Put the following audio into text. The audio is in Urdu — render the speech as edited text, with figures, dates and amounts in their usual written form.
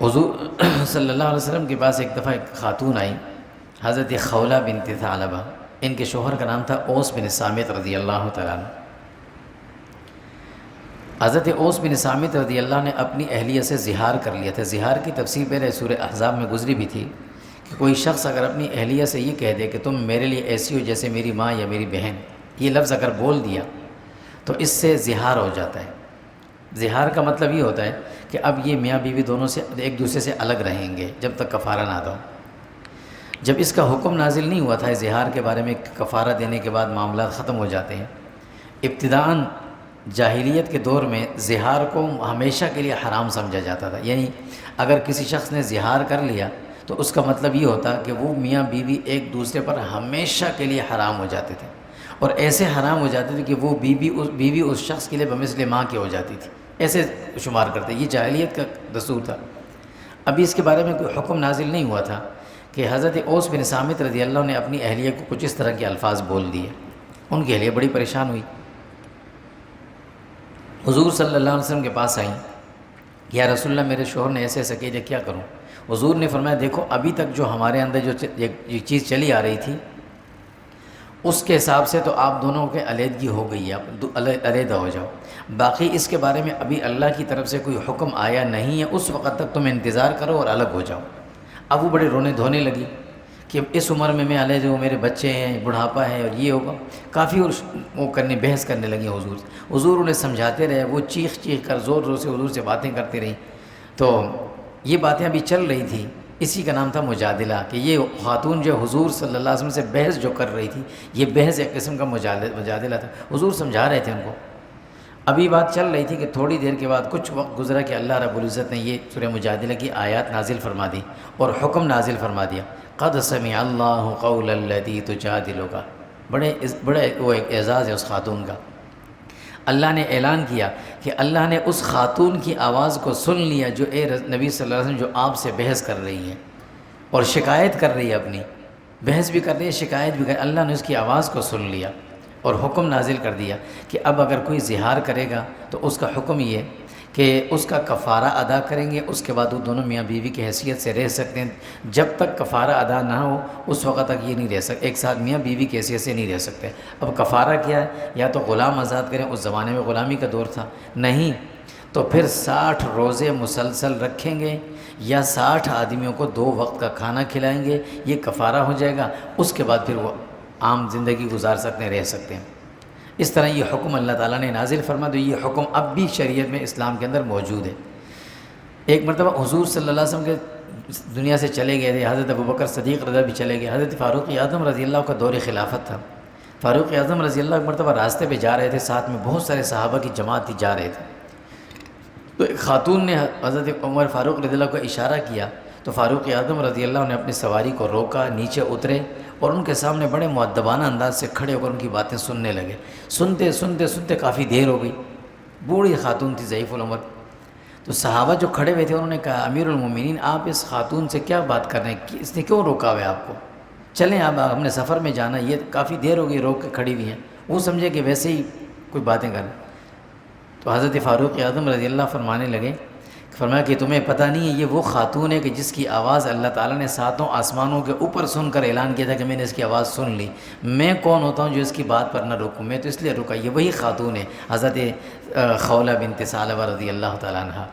حضور صلی اللہ علیہ وسلم کے پاس ایک دفعہ ایک خاتون آئی، حضرت خولہ بنت ثعلبہ، ان کے شوہر کا نام تھا اوس بن صامت رضی اللہ تعالیٰ عنہ۔ حضرت اوس بن صامت رضی اللہ نے اپنی اہلیہ سے زہار کر لیا تھا۔ زہار کی تفصیل پہلے سورہ احزاب میں گزری بھی تھی کہ کوئی شخص اگر اپنی اہلیہ سے یہ کہہ دے کہ تم میرے لیے ایسی ہو جیسے میری ماں یا میری بہن، یہ لفظ اگر بول دیا تو اس سے زہار ہو جاتا ہے۔ زہار کا مطلب یہ ہوتا ہے کہ اب یہ میاں بیوی دونوں سے ایک دوسرے سے الگ رہیں گے جب تک کفارہ نہ دو۔ جب اس کا حکم نازل نہیں ہوا تھا زہار کے بارے میں، کفارہ دینے کے بعد معاملات ختم ہو جاتے ہیں، ابتداءً جاہلیت کے دور میں زہار کو ہمیشہ کے لیے حرام سمجھا جاتا تھا۔ یعنی اگر کسی شخص نے زہار کر لیا تو اس کا مطلب یہ ہوتا کہ وہ میاں بیوی ایک دوسرے پر ہمیشہ کے لیے حرام ہو جاتے تھے، اور ایسے حرام ہو جاتے تھے کہ وہ بیوی اس شخص کے لیے بمثل ماں کی ہو جاتی تھی، ایسے شمار کرتے۔ یہ جاہلیت کا دستور تھا۔ ابھی اس کے بارے میں کوئی حکم نازل نہیں ہوا تھا کہ حضرت اوس بن صامت رضی اللہ نے اپنی اہلیہ کو کچھ اس طرح کے الفاظ بول دیے۔ ان کی اہلیہ بڑی پریشان ہوئی، حضور صلی اللہ علیہ وسلم کے پاس آئیں، یا رسول اللہ میرے شوہر نے ایسے ایسا کیا، کیا کروں؟ حضور نے فرمایا دیکھو ابھی تک جو ہمارے اندر جو چیز چلی آ رہی تھی اس کے حساب سے تو آپ دونوں کے علیحدگی ہو گئی ہے، آپ علیحدہ ہو جاؤ۔ باقی اس کے بارے میں ابھی اللہ کی طرف سے کوئی حکم آیا نہیں ہے، اس وقت تک تم انتظار کرو اور الگ ہو جاؤ۔ اب وہ بڑے رونے دھونے لگی کہ اس عمر میں علیحدہ ہوں، میرے بچے ہیں، بڑھاپا ہے اور یہ ہوگا، کافی وہ بحث کرنے لگی حضور سے۔ حضور انہیں سمجھاتے رہے، وہ چیخ کر زور زور سے حضور سے باتیں کرتی رہیں۔ تو یہ باتیں ابھی چل رہی تھیں، اسی کا نام تھا مجادلہ، کہ یہ خاتون جو حضور صلی اللہ علیہ وسلم سے بحث جو کر رہی تھی، یہ بحث ایک قسم کا مجادلہ تھا۔ حضور سمجھا رہے تھے ان کو۔ ابھی بات چل رہی تھی کہ تھوڑی دیر کے بعد کچھ وقت گزرا کہ اللہ رب العزت نے یہ سورہ مجادلہ کی آیات نازل فرما دی اور حکم نازل فرما دیا، قد سمع اللہ قول التی تجادلک۔ بڑے وہ ایک اعزاز ہے اس خاتون کا۔ اللہ نے اعلان کیا کہ اللہ نے اس خاتون کی آواز کو سن لیا جو نبی صلی اللہ علیہ وسلم جو آپ سے بحث کر رہی ہے اور شکایت کر رہی ہے، اپنی بحث بھی کر رہی ہے، شکایت بھی کر رہی ہے۔ اللہ نے اس کی آواز کو سن لیا اور حکم نازل کر دیا کہ اب اگر کوئی زہار کرے گا تو اس کا حکم یہ کہ اس کا کفارہ ادا کریں گے، اس کے بعد وہ دونوں میاں بیوی کی حیثیت سے رہ سکتے ہیں۔ جب تک کفارہ ادا نہ ہو اس وقت تک یہ نہیں رہ سکتے، ایک ساتھ میاں بیوی کی حیثیت سے نہیں رہ سکتے۔ اب کفارہ کیا ہے؟ یا تو غلام آزاد کریں، اس زمانے میں غلامی کا دور تھا، نہیں تو پھر 60 روزے مسلسل رکھیں گے یا 60 آدمیوں کو 2 وقت کا کھانا کھلائیں گے، یہ کفارہ ہو جائے گا۔ اس کے بعد پھر وہ عام زندگی گزار سکتے ہیں، رہ سکتے ہیں۔ اس طرح یہ حکم اللہ تعالیٰ نے نازل فرما دیا۔ یہ حکم اب بھی شریعت میں اسلام کے اندر موجود ہے۔ ایک مرتبہ حضور صلی اللہ علیہ وسلم کے دنیا سے چلے گئے تھے، حضرت ابوبکر صدیق رضی بھی چلے گئے، حضرت فاروق اعظم رضی اللہ کا دور خلافت تھا۔ فاروق اعظم رضی اللہ ایک مرتبہ راستے پہ جا رہے تھے، ساتھ میں بہت سارے صحابہ کی جماعت تھی، جا رہے تھے۔ تو ایک خاتون نے حضرت عمر فاروق رضی اللہ کو اشارہ کیا تو فاروق اعظم رضی اللہ نے اپنی سواری کو روکا، نیچے اترے اور ان کے سامنے بڑے مؤدبانہ انداز سے کھڑے ہو کر ان کی باتیں سننے لگے۔ سنتے کافی دیر ہو گئی، بوڑھی خاتون تھی، ضعیف العمر۔ تو صحابہ جو کھڑے ہوئے تھے انہوں نے کہا امیر المومنین آپ اس خاتون سے کیا بات کر رہے ہیں، اس نے کیوں روکا ہوا ہے آپ کو؟ چلیں اب ہم نے سفر میں جانا، یہ کافی دیر ہو گئی روک کے کھڑی ہوئی ہیں۔ وہ سمجھے کہ ویسے ہی کوئی باتیں کر رہے۔ تو حضرت فاروق اعظم رضی اللہ فرمانے لگے، فرمایا کہ تمہیں پتہ نہیں ہے یہ وہ خاتون ہے کہ جس کی آواز اللہ تعالیٰ نے 7 آسمانوں کے اوپر سن کر اعلان کیا تھا کہ میں نے اس کی آواز سن لی، میں کون ہوتا ہوں جو اس کی بات پر نہ رکوں، میں تو اس لیے رکا۔ یہ وہی خاتون ہے حضرت خولہ بنت ثعلبہ رضی اللہ تعالیٰ عنہ۔